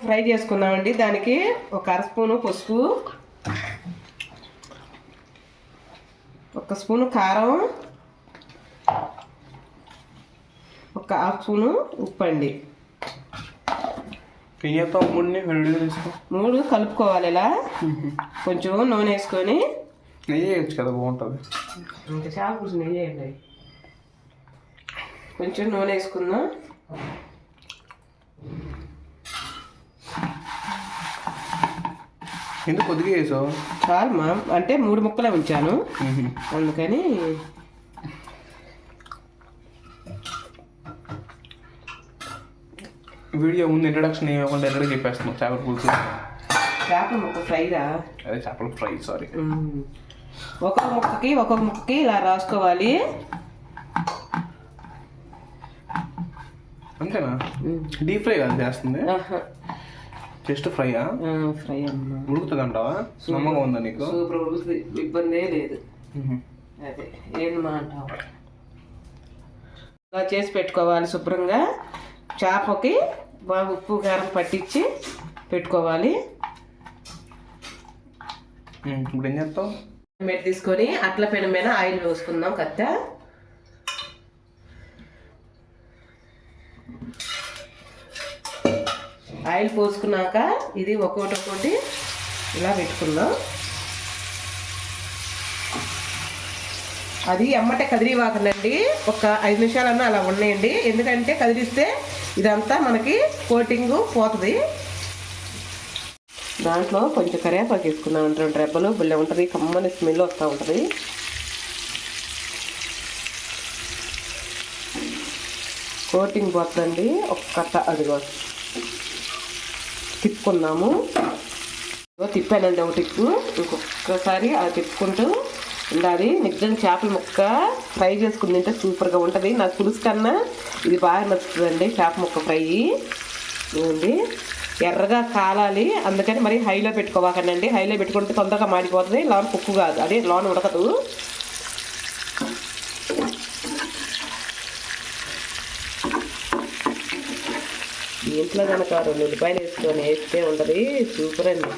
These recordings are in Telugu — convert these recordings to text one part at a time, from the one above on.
ఫ్రై చేసుకుందామండి. దానికి ఒక అర స్పూను పసుపు, ఒక స్పూను కారం, ఒక హాఫ్ స్పూను ఉప్పు అండి. మూడు కలుపుకోవాలి. ఇలా కొంచెం నూనె వేసుకొని నెయ్యి వేయచ్చు కదా, బాగుంటుంది. ఇంకా చాలా కొంచెం నెయ్యి వేయండి. కొంచెం నూనె వేసుకుందాం. ఎందుకు కొద్దిగా వేసావు? చాలు మా, అంటే 3 ముక్కలే ఉంచాను అందుకని. వీడియో ముందు ఇంట్రడక్షన్ ఏమకుండా ఎక్కడ చెప్పేస్తున్నావు. చేపల పులుసు, చేపల ముక్క ఫ్రైరా? అదే చేపల ఫ్రై, సారీ. ఒక్కొక్క ముక్కకి ఇలా రాసుకోవాలి. అంతేనా? డీప్ ఫ్రై కాదు చేస్తుంది, జస్ట్ ఫ్రైయా? ఫ్రై అమ్మా. ఉడుకుతుంది అంటావా? నమ్మకం ఉందా నీకు? సూపర్ ఉడుకుతుంది, ఇబ్బంది లేదు. అదే ఏంటమ్మా అంటావు. ఇలా చేసి పెట్టుకోవాలి శుభ్రంగా. చేపకి బాగా ఉప్పు కారం పట్టించి పెట్టుకోవాలి. ఇప్పుడు ఏం చేస్తావు? మెట్ తీసుకొని అట్ల పెనం మీద ఆయిల్ వేసుకుందాం. కత్త ఆయిల్ పోసుకున్నాక ఇది ఒక్కొక్కటి ఇలా పెట్టుకుందాం. అది ఎమ్మటే కదిరివాకండి, ఒక 5 నిమిషాలన్నా అలా ఉన్నాయండి. ఎందుకంటే కదిలిస్తే ఇదంతా మనకి కోటింగ్ పోతుంది. దాంట్లో కొంచెం కరివేపాకు వేసుకున్నాం. 2 రెబ్బలు బిళ్ళ ఉంటుంది, కమ్మని స్మెల్ వస్తూ ఉంటుంది. కోటింగ్ పోతుందండి. ఒక్క అదిగో తిప్పుకున్నాము. తిప్పానండి ఒక టిప్పు. ఇంకొకసారి అది తిప్పుకుంటూ ఉండాలి. నిజంగా చేపల ముక్క ఫ్రై చేసుకుని తింటే సూపర్గా ఉంటుంది. నాకు పులుసు కన్నా ఇది బాగా నచ్చుతుందండి చేప ముక్క ఫ్రై. ఇవ్వండి, ఎర్రగా కాలాలి. అందుకని మరి హైలో పెట్టుకోవాకండి. హైలో పెట్టుకుంటే తొందరగా మాడిపోతుంది. లోన్ కుక్కు కాదు, అదే లోన్ ఉడకదు. ఇంట్లో కనుక 2 ఉల్లిపాయలు వేసుకొని వేస్తే ఉంటుంది సూపర్ అండి.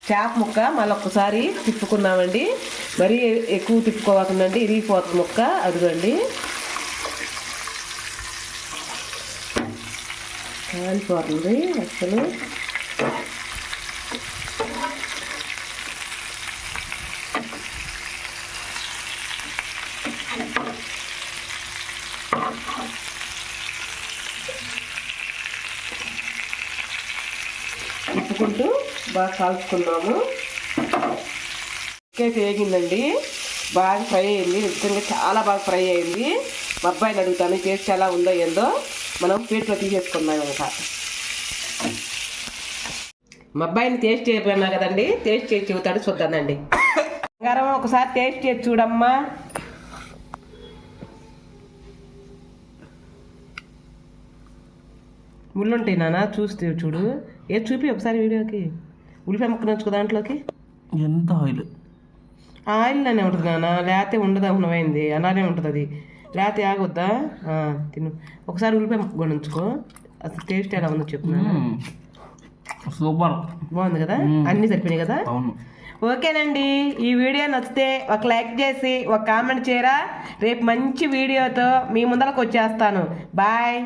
చేప ముక్క మళ్ళీ ఒక్కసారి తిప్పుకున్నామండి. మరీ ఎక్కువ తిప్పుకోవాలండి, ఇరిగిపోతుంది ముక్క. అదిగోండి కాలిపోతుంది అసలు. తిప్పుకుంటూ బాగా కాల్చుకున్నాము. ఇంకైతే వేగిందండి, బాగా ఫ్రై అయింది. నిజంగా చాలా బాగా ఫ్రై అయింది. మా అబ్బాయిని అడుగుతాను టేస్ట్ ఎలా ఉందో ఏందో. మనం ప్లేట్లో తీసేసుకున్నాం. ఇంకా మా అబ్బాయిని టేస్ట్ చేయబోయినా కదండి, టేస్ట్ చేసి చెబుతాడు, చూద్దానండి. బంగారం ఒకసారి టేస్ట్ చేసి చూడమ్మా. ముళ్ళుంటాయి నాన్న, చూస్తే చూడు. చూపి ఒకసారి వీడియోకి. ఉల్లిపాయ ముక్క నచ్చుకో దాంట్లోకి. ఎంత ఆయిల్? ఆయిల్ అనే ఉంటుంది నాన్న, లేకపోతే ఉండదు అనుకున్నమైంది. అలానే ఉంటుంది అది, లేకపోతే ఆగొద్దా. తిను ఒకసారి ఉల్లిపాయ ముక్క కూడా ఉంచుకో. అసలు టేస్ట్ ఎలా ఉందో చెప్తున్నాను. సూపర్, బాగుంది కదా, అన్నీ సరిపోయినాయి కదా. అవును. ఓకేనండి, ఈ వీడియో నచ్చితే ఒక లైక్ చేసి ఒక కామెంట్ చేయరా. రేపు మంచి వీడియోతో మీ ముందరకు వచ్చేస్తాను. బాయ్.